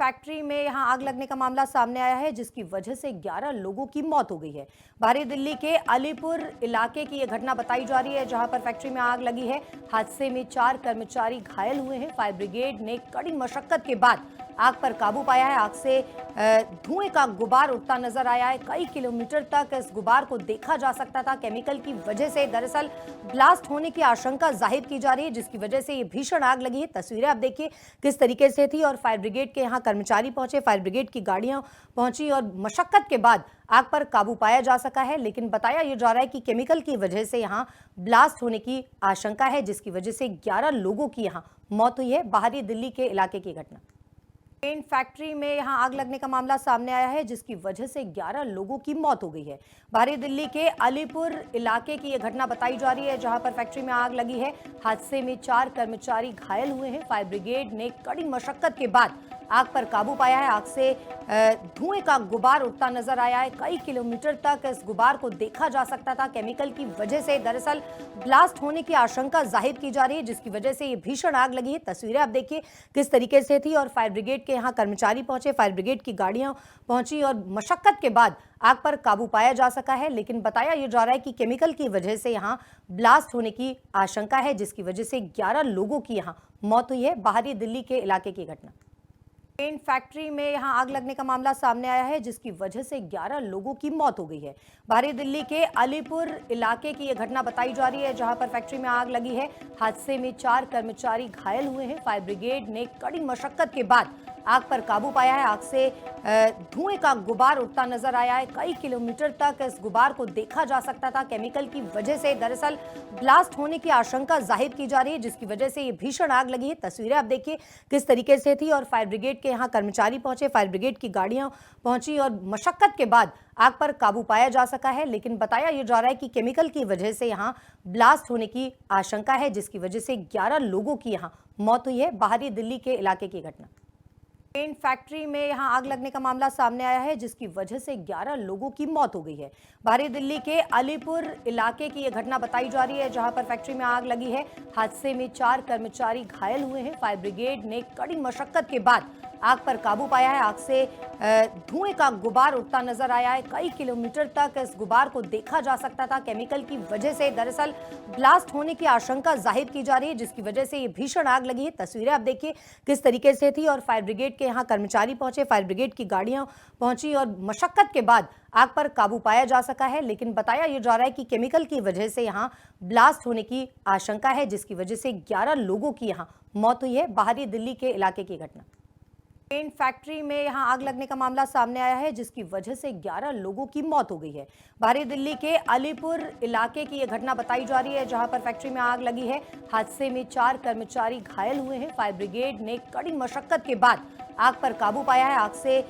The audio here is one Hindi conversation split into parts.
फैक्ट्री में यहां आग लगने का मामला सामने आया है, जिसकी वजह से 11 लोगों की मौत हो गई है। बाहरी दिल्ली के अलीपुर इलाके की यह घटना बताई जा रही है, जहां पर फैक्ट्री में आग लगी है। हादसे में 4 कर्मचारी घायल हुए हैं। फायर ब्रिगेड ने कड़ी मशक्कत के बाद आग पर काबू पाया है। आग से धुएं का गुबार उठता नजर आया है। कई किलोमीटर तक इस गुबार को देखा जा सकता था। केमिकल की वजह से दरअसल ब्लास्ट होने की आशंका जाहिर की जा रही है, जिसकी वजह से ये भीषण आग लगी है। तस्वीरें आप देखिए किस तरीके से थी और फायर ब्रिगेड के यहाँ कर्मचारी पहुंचे, फायर ब्रिगेड की गाड़ियां पहुंची और मशक्कत के बाद आग पर काबू पाया जा सका है। लेकिन बताया यह जा रहा है कि केमिकल की वजह से यहाँ ब्लास्ट होने की आशंका है, जिसकी वजह से 11 लोगों की यहाँ मौत हुई है। बाहरी दिल्ली के इलाके की घटना। फैक्ट्री में यहां आग लगने का मामला सामने आया है, जिसकी वजह से 11 लोगों की मौत हो गई है। बाहरी दिल्ली के अलीपुर इलाके की यह घटना बताई जा रही है, जहां पर फैक्ट्री में आग लगी है। हादसे में 4 कर्मचारी घायल हुए हैं। फायर ब्रिगेड ने कड़ी मशक्कत के बाद आग पर काबू पाया है। आग से धुएं का गुबार उठता नजर आया है। कई किलोमीटर तक इस गुबार को देखा जा सकता था। केमिकल की वजह से दरअसल ब्लास्ट होने की आशंका जाहिर की जा रही है, जिसकी वजह से ये भीषण आग लगी है। तस्वीरें आप देखिए किस तरीके से थी और फायर ब्रिगेड के यहाँ कर्मचारी पहुंचे, फायर ब्रिगेड की गाड़ियां पहुंची और मशक्कत के बाद आग पर काबू पाया जा सका है। लेकिन बताया यह जा रहा है कि केमिकल की वजह से यहाँ ब्लास्ट होने की आशंका है, जिसकी वजह से 11 लोगों की यहाँ मौत हुई है। बाहरी दिल्ली के इलाके की घटना। फैक्ट्री में यहां आग लगने का मामला सामने आया है, जिसकी वजह से 11 लोगों की मौत हो गई है। बाहरी दिल्ली के अलीपुर इलाके की यह घटना बताई जा रही है, जहां पर फैक्ट्री में आग लगी है। हादसे में 4 कर्मचारी घायल हुए हैं। फायर ब्रिगेड ने कड़ी मशक्कत के बाद आग पर काबू पाया है। आग से धुएं का गुबार उठता नजर आया है। कई किलोमीटर तक इस गुबार को देखा जा सकता था। केमिकल की वजह से दरअसल ब्लास्ट होने की आशंका जाहिर की जा रही है, जिसकी वजह से ये भीषण आग लगी है। तस्वीरें आप देखिए किस तरीके से थी और फायर ब्रिगेड के यहाँ कर्मचारी पहुंचे, फायर ब्रिगेड की गाड़ियां पहुंची और मशक्कत के बाद आग पर काबू पाया जा सका है। लेकिन बताया यह जा रहा है कि केमिकल की वजह से यहाँ ब्लास्ट होने की आशंका है, जिसकी वजह से 11 लोगों की यहाँ मौत हुई है। बाहरी दिल्ली के इलाके की घटना। फैक्ट्री में यहां आग लगने का मामला सामने आया है, जिसकी वजह से 11 लोगों की मौत हो गई है। बाहरी दिल्ली के अलीपुर इलाके की यह घटना बताई जा रही है, जहां पर फैक्ट्री में आग लगी है। हादसे में 4 कर्मचारी घायल हुए हैं। फायर ब्रिगेड ने कड़ी मशक्कत के बाद आग पर काबू पाया है। आग से धुएं का गुबार उठता नजर आया है। कई किलोमीटर तक इस गुबार को देखा जा सकता था। केमिकल की वजह से दरअसल ब्लास्ट होने की आशंका जाहिर की जा रही है, जिसकी वजह से ये भीषण आग लगी है। तस्वीरें आप देखिए किस तरीके से थी और फायर ब्रिगेड के यहाँ कर्मचारी पहुंचे, फायर ब्रिगेड की गाड़ियां पहुंची और मशक्कत के बाद आग पर काबू पाया जा सका है। लेकिन बताया यह जा रहा है कि केमिकल की वजह से यहाँ ब्लास्ट होने की आशंका है, जिसकी वजह से 11 लोगों की यहाँ मौत हुई है। बाहरी दिल्ली के इलाके की घटना। फैक्ट्री में यहां आग लगने का मामला सामने आया है, जिसकी वजह से 11 लोगों की मौत हो गई है। बाहरी दिल्ली के अलीपुर इलाके की यह घटना बताई जा रही है, जहां पर फैक्ट्री में आग लगी है। हादसे में 4 कर्मचारी घायल हुए हैं। फायर ब्रिगेड ने कड़ी मशक्कत के बाद आग पर काबू पाया है। आग से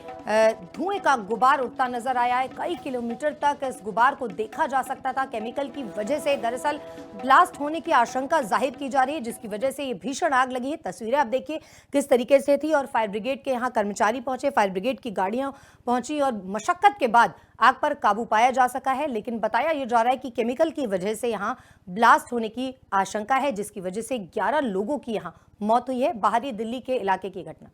धुएं का गुबार उठता नजर आया है। कई किलोमीटर तक इस गुबार को देखा जा सकता था। केमिकल की वजह से दरअसल ब्लास्ट होने की आशंका जाहिर की जा रही है, जिसकी वजह से ये भीषण आग लगी है। तस्वीरें आप देखिए किस तरीके से थी और फायर ब्रिगेड के यहाँ कर्मचारी पहुंचे, फायर ब्रिगेड की गाड़ियां पहुंची और मशक्कत के बाद आग पर काबू पाया जा सका है। लेकिन बताया यह जा रहा है कि केमिकल की वजह से यहाँ ब्लास्ट होने की आशंका है, जिसकी वजह से 11 लोगों की यहाँ मौत हुई है। बाहरी दिल्ली के इलाके की घटना।